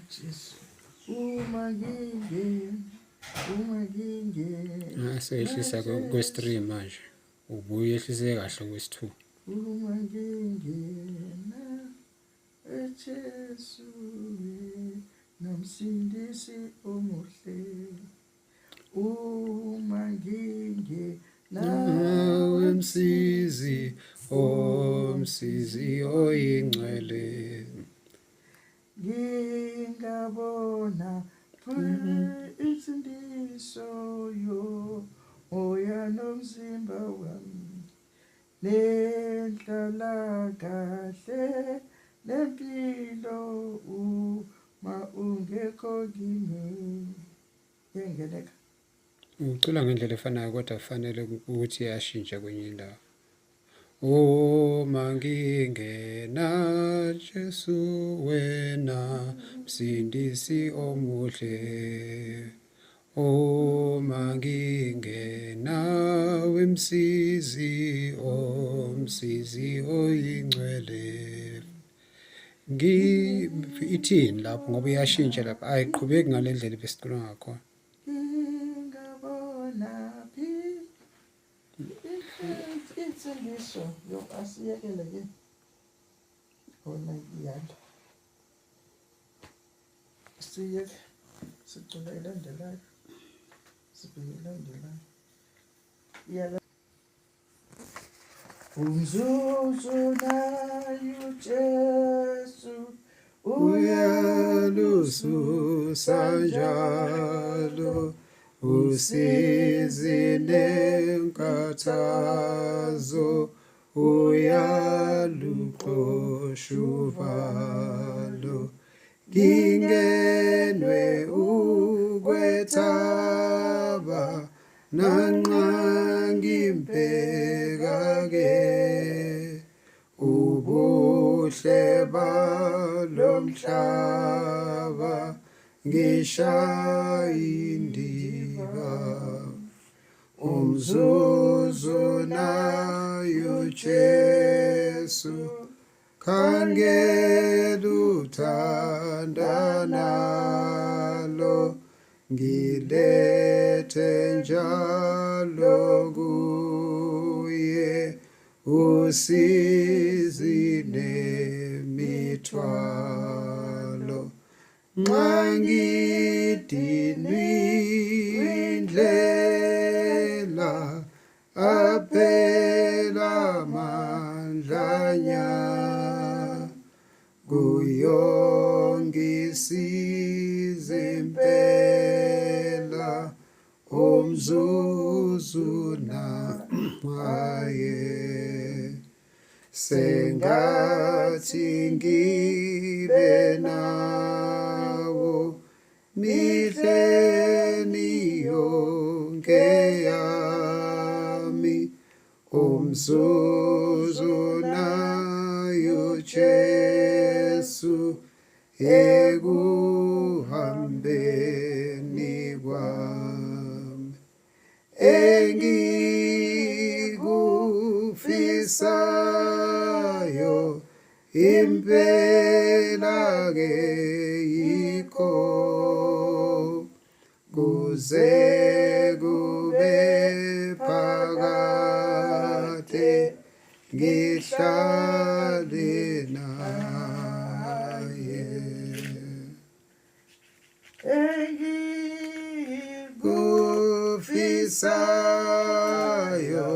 Jesu uma ngingena seyehlisa kwesi-3 manje ubuye ehlise kahle kwesi-2 uma ngingena eJesu nomsindisi omuhle uma ngingena nawe msizi oyingcwele ngingabona insindiso yomoya nomzimba wami lenhlalakahle lempilo uma ungekho kimi yengeneka ucula ngendlela efanayo kodwa kufanele ukuthi iyashintsha kwenye indawo. Uma ngingena Jesu wena msindisi omuhle uma ngingena wemsizi oyingcwele ithini lapho ngoba iyashintsha lapho ayiqhubeki ngale ndlela besicula ngakhona. Insindiso asiyekele ke khona iyanda siyeke sicula ilandelayo sibheke ilandelayo iyala umzuzu nayo Jesu uyalususa njalo usizi nenkathazo uyaluxosha uvalo ngingenwe ukwethaba nanxa ngimbheka-ke ubuhle balomhlaba ngishayindiba umzuzu nayo Jesu kangeluthandanalo ngilethe njalo kuye usizi nemithwalo nxa ngidinwe indlela aphela amandlanya kuyongisiza impela umzuzu naye sengathi ngibe nawo mihleni yonke yami umzuzu nayo Jesu ekuhambeni kwami engikufisayo impela-ke yikho kuze kube phakade ngihlale naye engikufisayo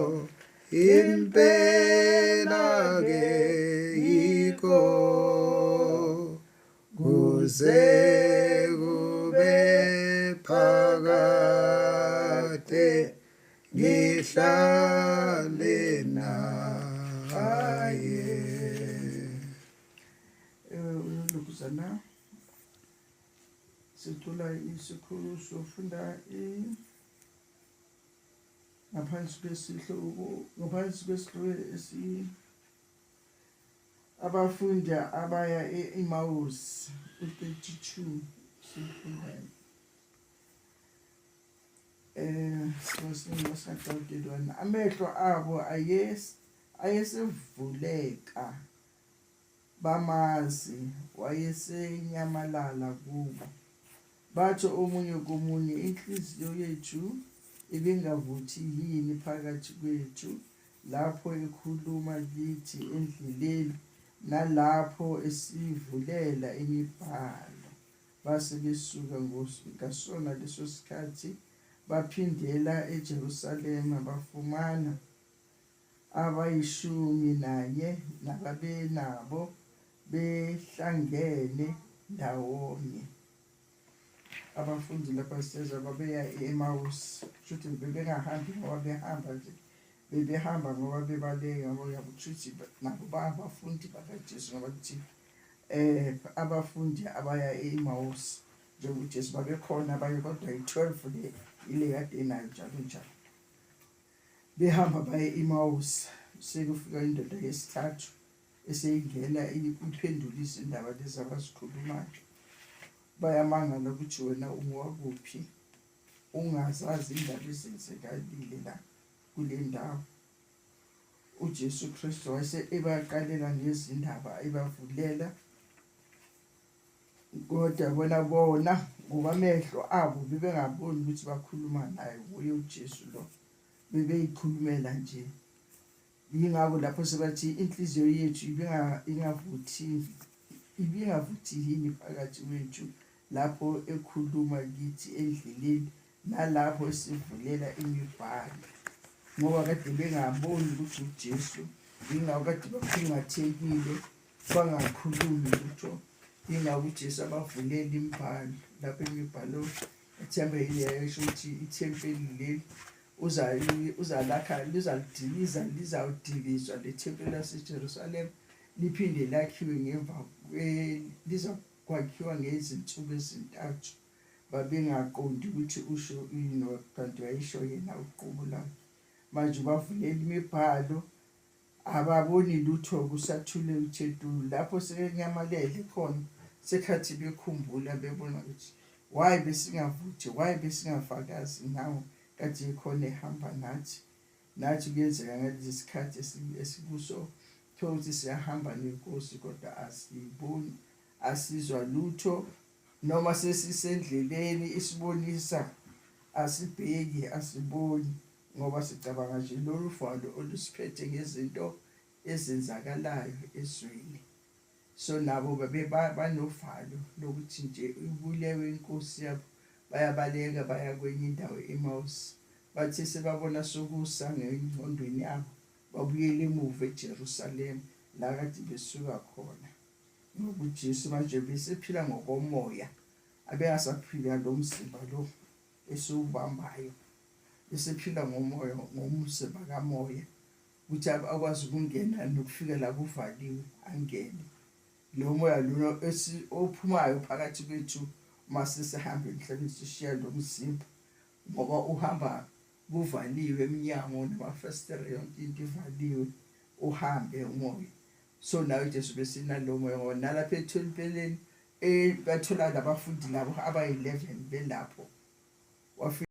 impela-ke yikho kuze kube phakade ngihlale naye. Uyolukuzana sicula isikhulu sofunda ngaphansi kwesihloko abafundi abaya e-Emmaus u-32 sifundayo amehlo abo ayesevuleka bamazi, wayesenyamalala kubo. Bathi omunye komunye, inhliziyo yethu ibingavuthi yini phakathi kwethu lapho ekhuluma kithi endleleni nalapho esivulela imibhalo. Base besuka ngasona leso sikhathi baphindela eJerusalema, bafumana abayi-11 nababenabo behlangene ndawonye. Abafundi lapha sisezwa babeya e-Emmaus, kushuthi bebengahambi ngoba behamba nje, bebehamba ngoba bebaleka ngoba kushuthi nabo babafundi bakaJesu, ngoba kuthi abafundi abaya e-Emmaus njengoba uJesu babekhona abanye, kodwa i-12 le ile kade nayo njalo njalo. Behamba baye e-Emmaus, sekufika indoda yesithathu eseyingena iphendula izindaba lezi abazikhulumayo. Bayamangala ukuthi wena ungowakuphi, ungazazi indaba ezenzekalile la kule ndawo. uJesu Kristu wase ebaqalela ngezindaba, ebavulela, kodwa bona ngokwamehlo abo bebengaboni ukuthi bakhuluma naye, nguye uJesu lo, bebeyikhulumela nje. Yingakho lapho sebathi inhliziyo yethu ibingavuthi yini phakathi kwethu lapho ekhuluma kithi endleleni nalapho esivulela imibhalo. Ngoba kade bengaboni ukuthi uJesu, yingakho kade bakhungathekile, bangakhulumi lutho. Yingakho uJesu abavulela imibhalo. Lapho imibhalo ethempelini yayisho ukuthi ithempeli leli uzalakha, lizawudilizwa lethempeli laseJerusalema, liphinde lakhiwe ngemva lizakwakhiwa ngezinsuku ezintathu. Babengaqondi ukuthi usho ini, kanti wayisho yena uqobo lakhe. Manje bavulela imibhalo, ababoni lutho, kusathule uthentulu. Lapho sebenyamalele khona, sekhathi bekhumbula, bebona ukuthi why besingavuthi, why besingafakazi nawo kade khona ehamba nathi kuyenzeka ngalesi sikhathi esikuso, thola ukuthi siyahamba nenkosi kodwa asiyiboni, asizwa lutho, noma sesisendleleni isibonisa asibheki, asiboni, ngoba sicabanga nje lolu valo olusiphethe ngezinto ezenzakalayo ezweni. So nabo banovalo lokuthi nje ubulewe inkosi yabo, bayabaleka baya kwenye indawo e-Emmaus. Bathi sebabona sokusa ngengqondweni yabo, babuyele emuva eJerusalema la kade besuka khona. Ngoba uJesu manje besephila ngokomoya, abengasaphila lo mzimba lo esiwubambayo, besephila ngomoya, ngomzimba kamoya, ukuthi akwazi ukungena nokufika la kuvaliwe angene. Lo moya lo ophumayo phakathi kwethu mase sihamba emhlabeni sishiya lo mzimba, ngoba uhamba kuvaliwe eminyango namafasitela, yonke into ivaliwe, uhambe umoya. So nawe Jesu besinalo moya, ngoba nalapha ethempelini bathola labafundi labo abayi-11 belapho.